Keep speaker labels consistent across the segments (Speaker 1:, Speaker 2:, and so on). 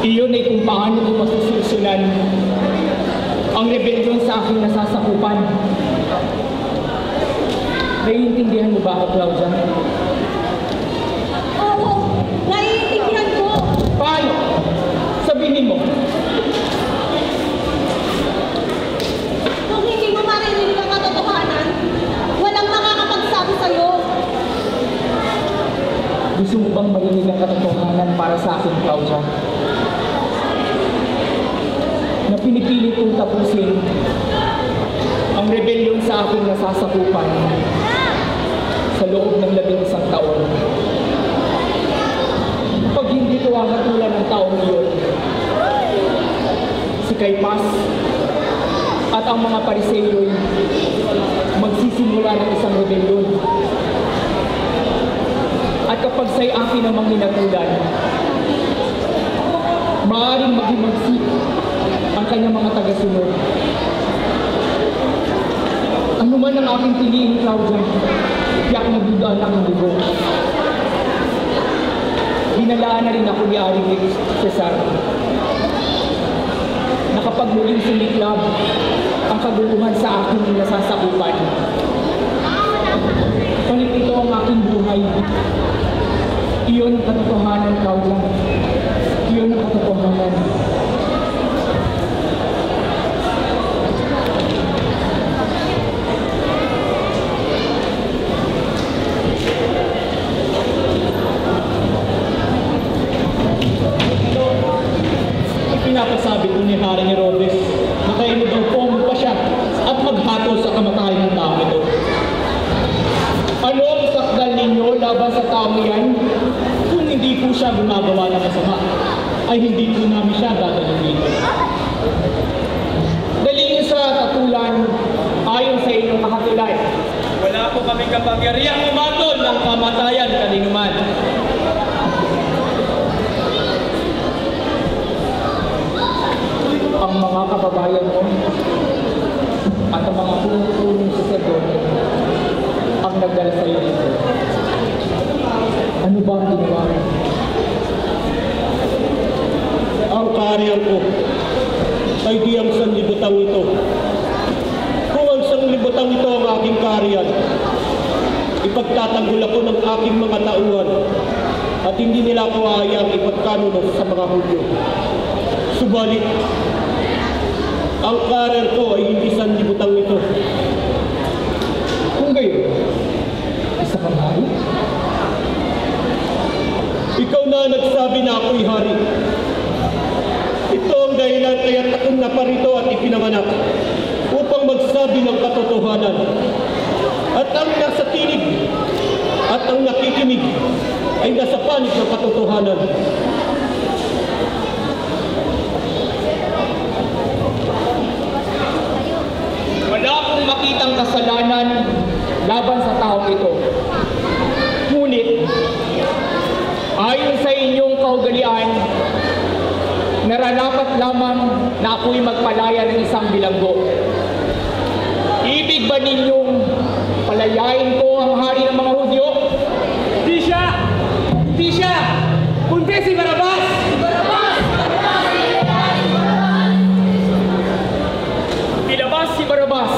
Speaker 1: Iyon ay kung paano ko masususunan ang rebelyon sa aking nasasakupan. Naiintindihan mo ba ako, Claudia?
Speaker 2: Oo, naiintindihan ko.
Speaker 1: Paano? Sabihin mo.
Speaker 2: Kung hindi mo maririnig ang katotohanan, walang makakapagsabi sa'yo.
Speaker 1: Gusto mo bang marinig ang katotohanan para sa akin, Claudia? Na pinipilit kong tapusin ang rebelyon sa aking nasasakupan sa loob ng 11 taon. Pag hindi ito ang hatulan ng taong iyon, si Caiphas at ang mga Pariseyo'y magsisimula ng isang rebelyon. At kapag sa'y akin namang hinatulan, maaaring maghimagsik ang kanyang mga tagasunod. Ano man ang aking piliin, Claudia, tiyak na budaan ang dugo. Binalaan na rin ako ni Aling Cesar na kapag muling sumiklab ang kaguluhan sa aking nasasakupan, kalit ito ang aking buhay. Iyon ang katotohanan, Claudia. Iyon ang katotohanan.
Speaker 3: Pinapasabi ko ni Haring Herodes na kayo daw pumunta siya at maghato sa kamatayan ng tao ito. Ano ang sakdal ninyo laban sa taong iyan? Kung hindi po siya gumagawa ng masama, ay hindi po namin siya dadalhin dito.
Speaker 1: Dali niyo sa tatulan ayon sa inyong kahatulan.
Speaker 3: Wala po kami kapangyarihang umatol ng kamatayan kaninuman.
Speaker 1: Ang mga kababayan mo at ang mga punong saserdote ang nagdala sa iyo dito. Ano ba ang ginawa mo?
Speaker 3: Ang kaharian ko ay di ang sanlibutan ito. Kung ang sanlibutan ito ang aking kaharian, ipagtatanggol ako ng aking mga tauhan at hindi nila ako hayang ipagkanunos sa mga Hudyo. Subalit, ang kaharian ko ay hindi sanlibutan ito.
Speaker 1: Kung gayon, isa kang hari?
Speaker 3: Ikaw na nagsabi na ako'y hari. Ito ang dahilan kaya't ako'y naparito at ipinanganak upang magsabi ng katotohanan. At ang nasa tinig at ang nakikinig ay nasa panig ng katotohanan.
Speaker 1: Wala akong makitang kasalanan laban sa taong ito. Ngunit, ayon sa inyong kaugalian, nararapat lamang na ako'y magpalaya ng isang bilanggo. Ibig ba ninyong palayain ko ang hari ng mga Hudyo? Di siya! Di siya! Kundi si Barabas! Si Barabas! Ilabas si Barabas!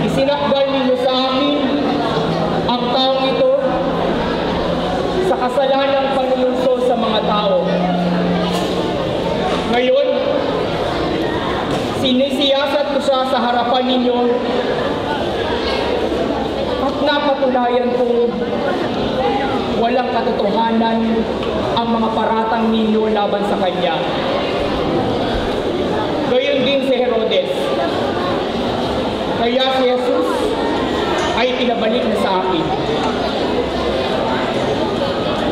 Speaker 1: Isinakdal ninyo sa akin ang taong ito sa kasalanang panununso sa mga tao. Ngayon, sinisiyasat ko siya sa harapan ninyo at napatunayan kong walang katotohanan ang mga paratang ninyo laban sa kanya. Gayon din si Herodes. Kaya si Jesus ay pinabalik na sa akin.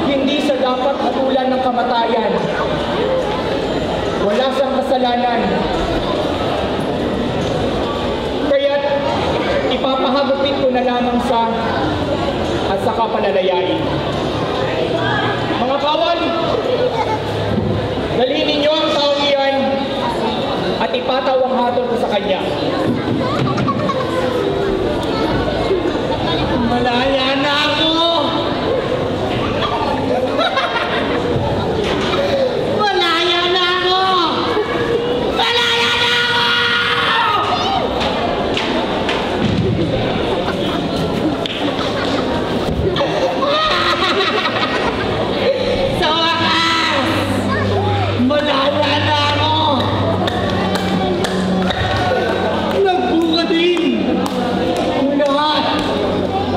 Speaker 1: Hindi siya dapat hatulan ng kamatayan. Wala siyang kasalanan. Kaya't ipapahagupit ko na lamang siya at saka papalalayain. Mga kawan, dalhin ninyo ang taong iyan at ipataw ang hatol ko sa kanya.
Speaker 4: Malaya na ako! Malaya na ako! Malaya na ako! Sa wakas! Malaya na ako! Nagbunga din! Ang lahat!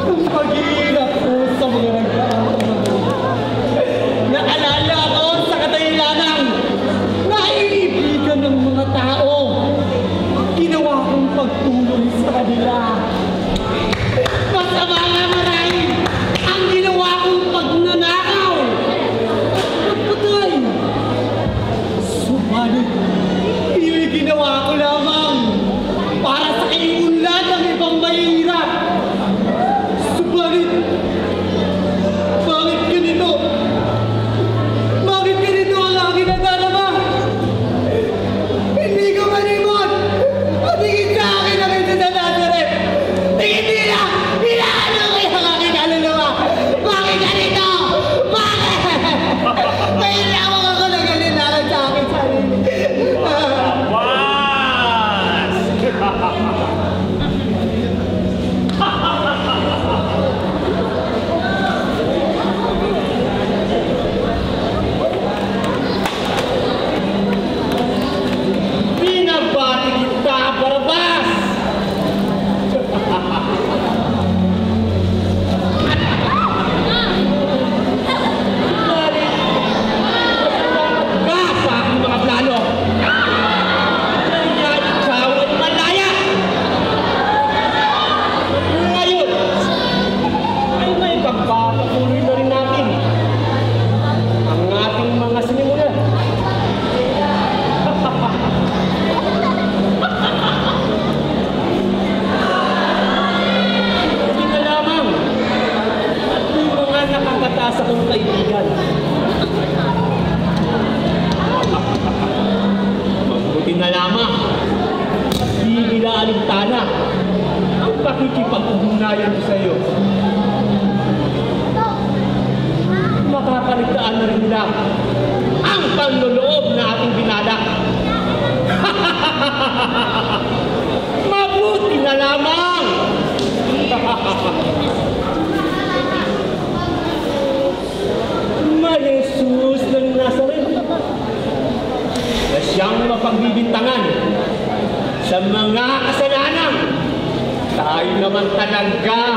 Speaker 4: Ang pag-iirap ko sa mga nagdaang naalala ko sa kadahilanang naiibigan ng mga tao. Ginawa kong pagtulong sa kanila. Masama nga maraming ang ginawa kong pagnanakaw. Pagpatay. Subalit, iyo'y ginawa ko lamang para sa kaiunlad ng ibang mahirap. Subalit, bakit ganito? Bakit ganito ang aking nadarama? Hindi ko malimot! Patingin sa akin ang ito sa Nazaret! Tingin nila! Hinaano ko yung aking kaluluwa! Bakit ganito? Bakit? May lamang ako na galinangan sa aking sarili. Binabati kita, Barabas! Ka sa aking mga plano! Kaya ikaw ay malaya! Ngayon, ay may pagpapatuloy na rin natin ang ating mga sinimulan. Hindi na lamang at may mga nakakataas akong kaibigan. Mabuti na lamang at di nila alintana ang pakikipag-ugnayan ko sa iyo. Makakaligtaan na rin nila ang panloloob na ating binalak. Mabuti na lamang! May Jesus ng Nazaret na siyang mapagbibintangan sa mga kasalanan. Tayo naman talaga